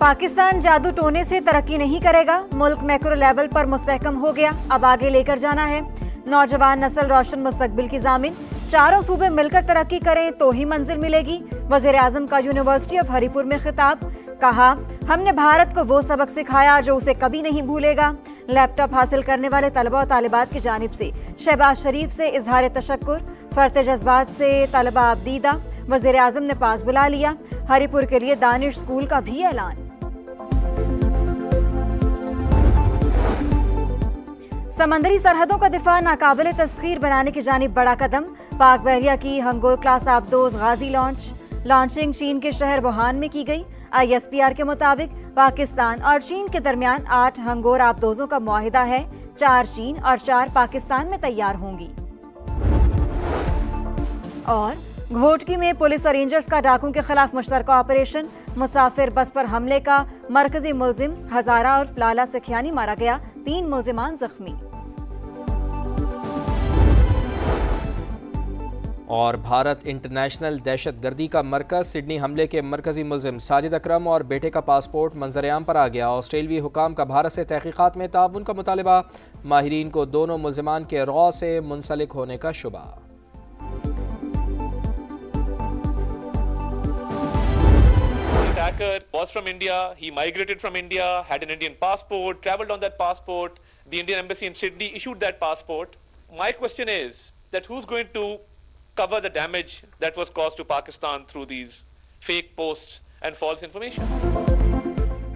पाकिस्तान जादू टोने से तरक्की नहीं करेगा, मुल्क मैक्रो लेवल पर मुस्तहकम हो गया, अब आगे लेकर जाना है। नौजवान नस्ल रोशन मुस्तकबिल की जामिन, चारों सूबे मिलकर तरक्की करें तो ही मंजिल मिलेगी। वज़ीर आज़म का यूनिवर्सिटी ऑफ हरीपुर में खिताब, कहा हमने भारत को वो सबक सिखाया जो उसे कभी नहीं भूलेगा। लैपटॉप हासिल करने वाले तलबा और तालिबात की जानिब से शहबाज शरीफ से इजहार तशक्कुर, फर्त जज्बात से तलबा अबदीदा, वज़ीर आज़म ने पास बुला लिया। हरीपुर के लिए दानिश स्कूल का भी ऐलान। समंदरी सरहदों का दिफा नाकाबिल तस्खीर बनाने की जानिब बड़ा कदम, पाक बहरिया की हंगोर क्लास आबदोज गाजी लॉन्चिंग चीन के शहर वुहान में की गई। ISPR के मुताबिक पाकिस्तान और चीन के दरमियान 8 हंगोर आबदोजों का मुआहिदा है, 4 चीन और 4 पाकिस्तान में तैयार होंगी। और घोटकी में पुलिस और रेंजर्स का डाकुओं के खिलाफ मुश्तरका ऑपरेशन, मुसाफिर बस पर हमले का मरकजी मुलजिम हजारा और लाला सखियानी मारा गया, 3 मुलजिमान जख्मी। और भारत इंटरनेशनल दहशतगर्दी का मरकज, सिडनी हमले के मरकजी मुलजिम साजिद अकरम और बेटे का पासपोर्ट मंजरेआम पर आ गया। ऑस्ट्रेलियाई हुकाम का भारत से तहकीकात में ताउन का मुतालबा, माहिरीन को दोनों मुलजिमान के रौ से मुंसलिक होने का शुबा। Attacker was from India. He migrated from India, had an Indian passport, traveled on that passport. The Indian embassy in Sydney issued that passport. My question is that who's going to cover the damage that was caused to Pakistan through these fake posts and false information?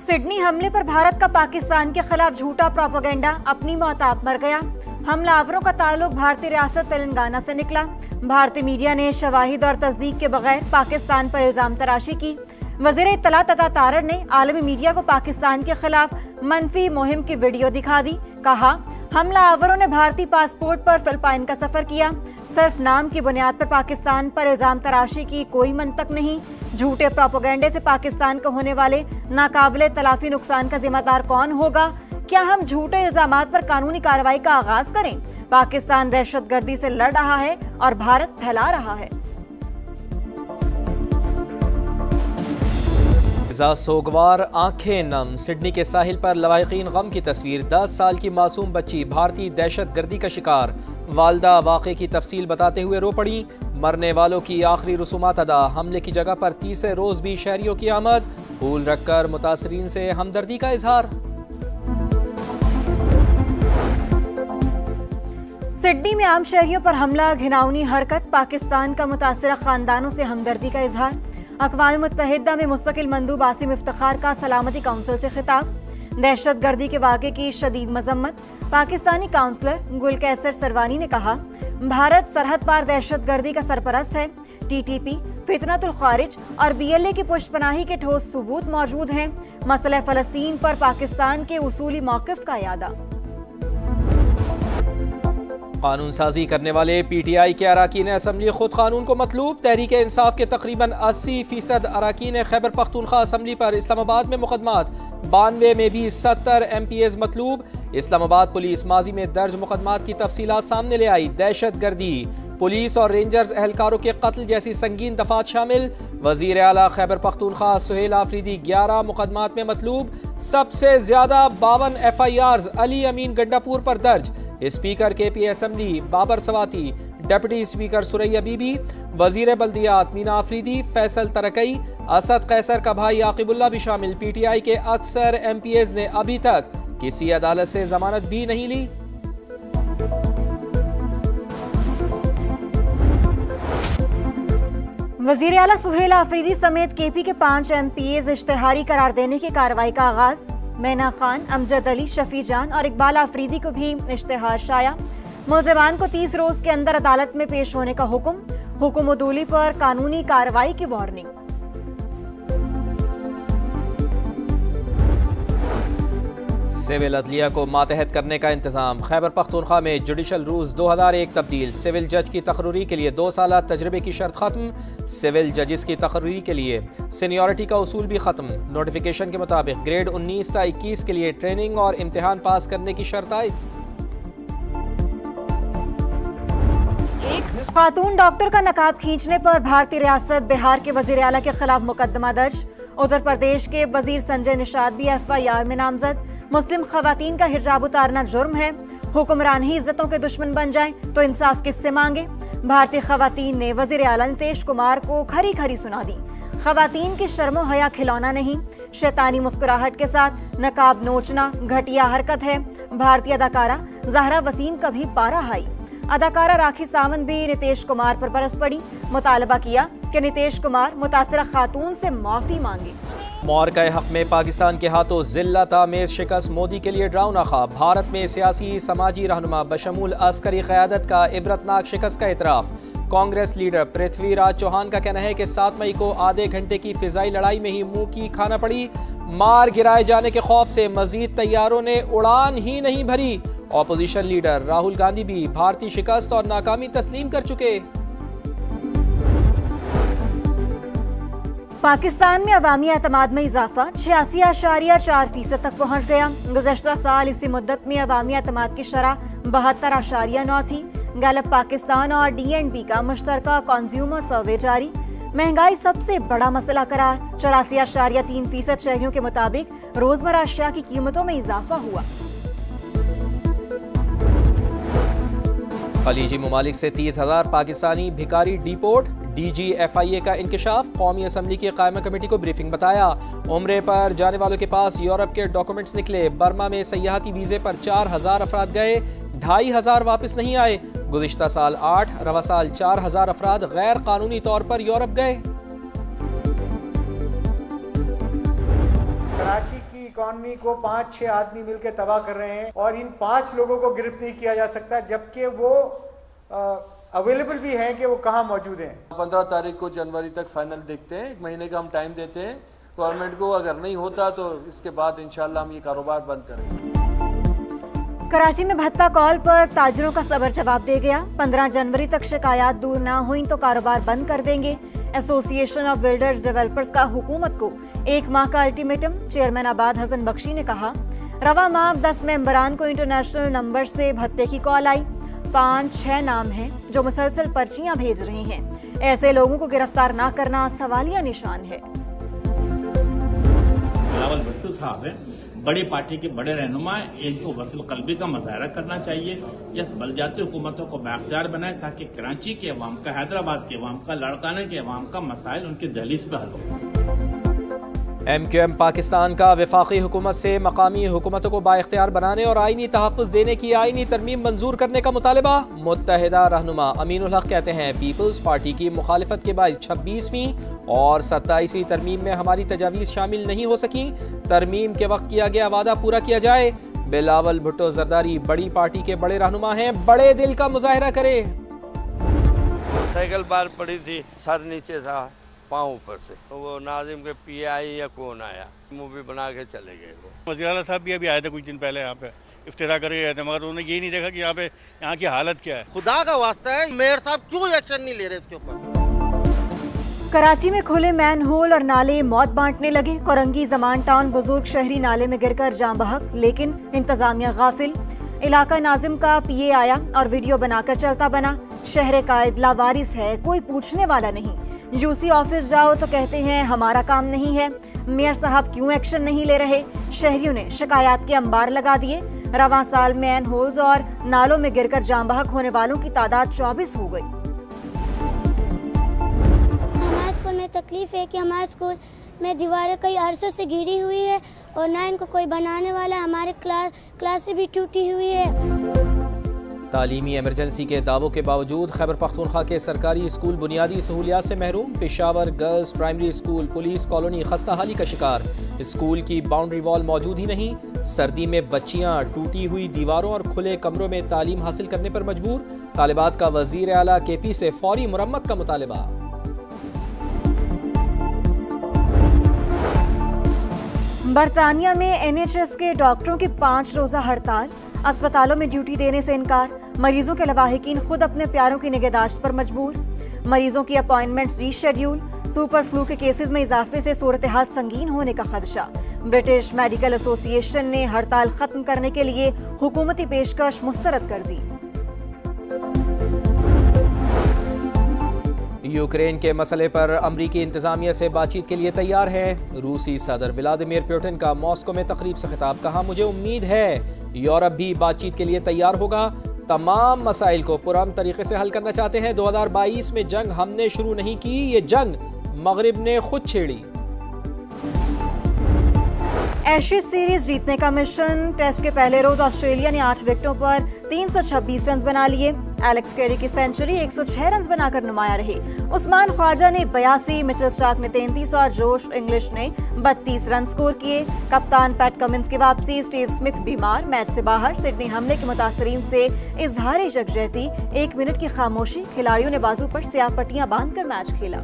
Sydney हमले पर भारत का पाकिस्तान के खिलाफ झूठा propaganda, अपनी मौत आप मर गया। हमलावरों का ताल्लुक भारतीय रियासत तेलंगाना से निकला। भारतीय मीडिया ने शवाहिद और तस्दीक के बगैर पाकिस्तान पर इल्जाम तराशी की। वज़ीर इत्तला तथा तारड़ ने आलमी मीडिया को पाकिस्तान के खिलाफ मनफी मुहिम की वीडियो दिखा दी। कहा हमलावरों ने भारतीय पासपोर्ट पर फिलिपाइन का सफर किया, सिर्फ नाम की बुनियाद पर पाकिस्तान पर इल्जाम तराशी की कोई मंतक नहीं। झूठे प्रोपेगेंडे से पाकिस्तान को होने वाले नाकाबिले तलाफी नुकसान का जिम्मेदार कौन होगा? क्या हम झूठे इल्जामात पर कानूनी कार्रवाई का आगाज करें? पाकिस्तान दहशतगर्दी से लड़ रहा है और भारत फैला रहा है। सोगवार, आंखें नम, सिडनी के साहिल पर लवाहिकीन गम की तस्वीर। 10 साल की मासूम बच्ची भारतीय दहशतगर्दी का शिकार। वालदा वाक़े की तफसील बताते हुए रो पड़ी। मरने वालों की आखिरी रसूमात अदा। हमले की जगह पर तीसरे रोज भी शहरियों की आमद। फूल रखकर मुतासरीन से हमदर्दी का इजहार। सिडनी में आम शहरियों पर हमला, घिनौनी हरकत, पाकिस्तान का मुतासरा खानदानों से हमदर्दी का इजहार। अक़वाम मुत्तहिदा में मुस्तकिल मंदूब आसिम इफ्तिखार का सलामती काउंसिल से खिताब। दहशतगर्दी के वाक़े की शदीद मजम्मत। पाकिस्तानी काउंसलर गुल कैसर सरवानी ने कहा भारत सरहद पार दहशतगर्दी का सरपरस्त है। TTP, फितनतुल खारिज और BLA की पुष्टपनाही के ठोस सबूत मौजूद हैं। मसला फ़लस्तीन पर पाकिस्तान के उसूली मौक़िफ़ का यादा। कानून साजी करने वाले PTI के अराकीन असम्बली खुद कानून को मतलूब। तहरीक इंसाफ के तकरीबन 80% अराकीन खैबर पख्तूनख्वा असम्बली पर इस्लामाबाद में मुकदमात। 92 में भी 70 MPs मतलूब। इस्लामाबाद पुलिस माजी में दर्ज मुकदमात की तफसीलात सामने ले आई। दहशतगर्दी, पुलिस और रेंजर्स एहलकारों के कत्ल जैसी संगीन दफात शामिल। वजीर आला खैबर पख्तूनख्वा सुहेल आफरीदी 11 मुकदमात में मतलूब। सबसे ज्यादा 52 FIRs अली अमीन गंडापुर पर दर्ज। Speaker KP assembly Babar Swati, deputy speaker Suraiya Bibi, वजीर बल्दियात मीना आफरीदी, फैसल तरकई, असद कैसर का भाई आकिबुल्ला भी शामिल। PTI के अक्सर MPs ने अभी तक किसी अदालत से जमानत भी नहीं ली। वजीर आला सुहेल आफरीदी समेत KP के 5 MPs इश्तेहारी करार देने की कार्रवाई का आगाज। मैना खान, अमजद अली, शफी जान और इकबाल आफरीदी को भी इश्तेहार शाया। मुलज़िमान को 30 रोज के अंदर अदालत में पेश होने का हुक्म उदूली पर कानूनी कार्रवाई की वार्निंग। सिविल अदलिया को मातहत करने का इंतजाम। खैबर पख्तूनख्वा में जुडिशल रूल्स 2001 तब्दील। सिविल जज की तकर्री के लिए 2 साल तजर्बे की शर्त खत्म। सिविल जजेस की तकर्री के लिए सीनियरिटी का उसूल भी खत्म। नोटिफिकेशन के मुताबिक ग्रेड 19 ta 21 के लिए ट्रेनिंग और इम्तिहान पास करने की शर्त आई। एक खातून डॉक्टर का नकाब खींचने पर भारतीय रियासत बिहार के वजीर आला के खिलाफ मुकदमा दर्ज। उत्तर प्रदेश के वजीर संजय निषाद भी FIR में नामजद। मुस्लिम खवातीन का हिजाब उतारना जुर्म है। हुक्मरान ही इज्जतों के दुश्मन बन जाएं तो इंसाफ किससे मांगे। भारतीय खवातीन ने वजीर आला नीतीश कुमार को खरी खरी सुना दी। खवातीन की शर्मो हया खिलौना नहीं, शैतानी मुस्कुराहट के साथ नकाब नोचना घटिया हरकत है। भारतीय अदाकारा ज़हरा वसीम का भी पारा हाई। अदाकारा राखी सावंत भी नीतीश कुमार पर बरस पड़ी। मुतालबा किया कि नीतीश कुमार मुतासिरा खातून से माफी मांगे। मौरका हक में पाकिस्तान के हाथों जिल्लत आमेज शिकस्त मोदी के लिए डरावना ख्वाब। भारत में सियासी समाजी रहनुमा बशमूल अस्करी क़यादत का इबरतनाक शिकस्त का इतराफ। कांग्रेस लीडर पृथ्वीराज चौहान का कहना है कि 7 मई को आधे घंटे की फिजाई लड़ाई में ही मुंह की खाना पड़ी। मार गिराए जाने के खौफ से मजीद तैयारों ने उड़ान ही नहीं भरी। ऑपोजिशन लीडर राहुल गांधी भी भारतीय शिकस्त और नाकामी तस्लीम कर चुके। पाकिस्तान में अवामी एतमाद में इजाफा 86.4% तक पहुँच गया। गुज़श्ता साल इसी मुद्दत में अवामी एतमाद की शरह 72.9 थी। गैलप पाकिस्तान और DNB का मुश्तरका कंज्यूमर सर्वे जारी। महंगाई सबसे बड़ा मसला करार। 84.3% शहरियों के मुताबिक रोजमर्रा अशिया की कीमतों में इजाफा हुआ। खलीजी ममालिक से 30,000 पाकिस्तानी भिकारी डिपोर्ट। DG FIA का इंकशाफ। कौमी असम्बली की कायमा कमेटी को ब्रीफिंग बताया। उम्रे पर जाने वालों के पास यूरोप के डॉक्यूमेंट्स निकले। बर्मा में सयाहती वीजे पर 4,000 अफराद गए, 2,500 वापस नहीं आए। गुज़िश्ता साल 8, रवा साल 4,000 अफराद गैर कानूनी तौर पर यूरोप गए। कराची की इकॉनमी को 5-6 आदमी मिलकर तबाह कर रहे हैं और इन 5 लोगों को गिरफ्त नहीं किया जा सकता, जबकि वो अवेलेबल भी हैं कि वो कहाँ मौजूद हैं। 15 तारीख को जनवरी तक फाइनल देखते हैं। 1 महीने का हम टाइम देते हैं गवर्नमेंट को। अगर नहीं होता तो इसके बाद इंशाल्लाह हम ये कारोबार बंद करेंगे। कराची में भत्ता कॉल पर ताजरों का सबर जवाब दे गया। 15 जनवरी तक शिकायत दूर ना हुई तो कारोबार बंद कर देंगे। एसोसिएशन ऑफ बिल्डर्स डेवलपर्स का हुकूमत को 1 माह का अल्टीमेटम। चेयरमैन आबाद हसन बख्शी ने कहा, रवा माह 10 मेंबरान को इंटरनेशनल नंबर से भत्ते की कॉल आई। 5-6 नाम हैं जो मुसलसल पर्चियां भेज रहे हैं। ऐसे लोगों को गिरफ्तार ना करना सवालिया निशान है। बिलावल भुट्टो साहब है, बड़ी पार्टी के बड़े रहनुमा, इनको वसल कल्बी का मुजाहरा करना चाहिए। यस बलजाती हुकूमतों को बाख्तियार बनाए ताकि कराची के अवाम का, हैदराबाद के अवाम का, लड़काने के अवाम का मसाइल उनकी दहलीज पे हल हो। MQM पाकिस्तान का वफाकी हुकूमत से मकामी हुकूमतों को बाइख्तियार बनाने और आईनी तहफ़्फ़ुज़ देने की आईनी तरमीम मंजूर करने का मुतालबा। मुत्तहिदा रहनुमा अमीनुल हक कहते हैं, पीपल्स पार्टी की मुखालिफत के बायस 26वीं और 27वीं तरमीम में हमारी तजावीज़ शामिल नहीं हो सकी। तरमीम के वक्त किया गया वादा पूरा किया जाए। बिलावल भुट्टो जरदारी बड़ी पार्टी के बड़े रहनुमा हैं, बड़े दिल का मुजाहिरा करे। साइकिल बार पड़ी थी, सर नीचे था, पाँव ऊपर से, तो वो नाजिम के PI या कौन आया, मूवी बना के चले गए। वो वज़ीर आला साहब भी अभी आए थे कुछ दिन पहले यहाँ पे इफ्तिरा करके गए थे, मगर उन्होंने ये नहीं देखा कि यहाँ की हालत क्या है। खुदा का वास्ता है, मेयर साहब क्यों एक्शन नहीं ले रहे इसके ऊपर। कराची में खुले मैन होल और नाले मौत बांटने लगे। कोरंगी जमान टाउन बुजुर्ग शहरी नाले में गिरकर जान बहक, लेकिन इंतजामिया गाफिल। इलाका नाजिम का PA आया और वीडियो बनाकर चलता बना। शहर कायद लावारिस है, कोई पूछने वाला नहीं। UC ऑफिस जाओ तो कहते हैं हमारा काम नहीं है। मेयर साहब क्यों एक्शन नहीं ले रहे। शहरियों ने शिकायत के अंबार लगा दिए। रवां साल मैन होल्स और नालों में गिरकर जान बहक होने वालों की तादाद 24 हो गई। हमारे स्कूल में तकलीफ है कि हमारे स्कूल में दीवारें कई अरसों से गिरी हुई है और ना इनको कोई बनाने वाला। हमारे क्लासें भी टूटी हुई है। तालीमी इमरजेंसी के दावों के बावजूद खैबर पख्तूनख्वा के सरकारी स्कूल बुनियादी सहूलियात से महरूम। Peshawar girls primary school police colony खस्ता हाली का शिकार। स्कूल की बाउंड्री वॉल मौजूद ही नहीं। सर्दी में बच्चियां टूटी हुई दीवारों और खुले कमरों में तालीम हासिल करने पर मजबूर। तालिबात का वजीर आला KP से फौरी मुरम्मत का मुतालबा। बरतानिया में NHS के डॉक्टरों की 5 रोजा हड़ताल। अस्पतालों में ड्यूटी देने से इनकार। मरीजों के लवाहिकीन खुद अपने प्यारों की निगहदाश्त पर मजबूर। मरीजों की अपॉइंटमेंट्स रीशेड्यूल। सुपर फ्लू के केसेस में इजाफे से सूरत हाल संगीन होने का खदशा। ब्रिटिश मेडिकल एसोसिएशन ने हड़ताल खत्म करने के लिए हुकूमती पेशकश मुस्तरद कर दी। यूक्रेन के मसले पर अमरीकी इंतजामिया से बातचीत के लिए तैयार है। रूसी सदर व्लादिमीर पुतिन का मॉस्को में तकरीब से खिताब, कहा मुझे उम्मीद है यूरोप भी बातचीत के लिए तैयार होगा। तमाम मसाइल को पुरअमन तरीके से हल करना चाहते हैं। 2022 में जंग हमने शुरू नहीं की, ये जंग मगरिब ने खुद छेड़ी। एशेज सीरीज जीतने का मिशन। टेस्ट के पहले रोज ऑस्ट्रेलिया ने 8 विकेटों पर 326 रन बना लिए। एलेक्स कैरी की सेंचुरी 106 रन बनाकर नुमाया रही। उस्मान ख्वाजा ने 82, मिचेल स्टार्क ने 33 और जोश इंग्लिश ने 32 रन स्कोर किए। कप्तान पैट कमिंस की वापसी, स्टीव स्मिथ बीमार, मैच से बाहर। सिडनी हमले के मुतासरीन से इजहार यकजहती, 1 मिनट की खामोशी, खिलाड़ियों ने बाजू पर स्याह पट्टियां बांधकर मैच खेला।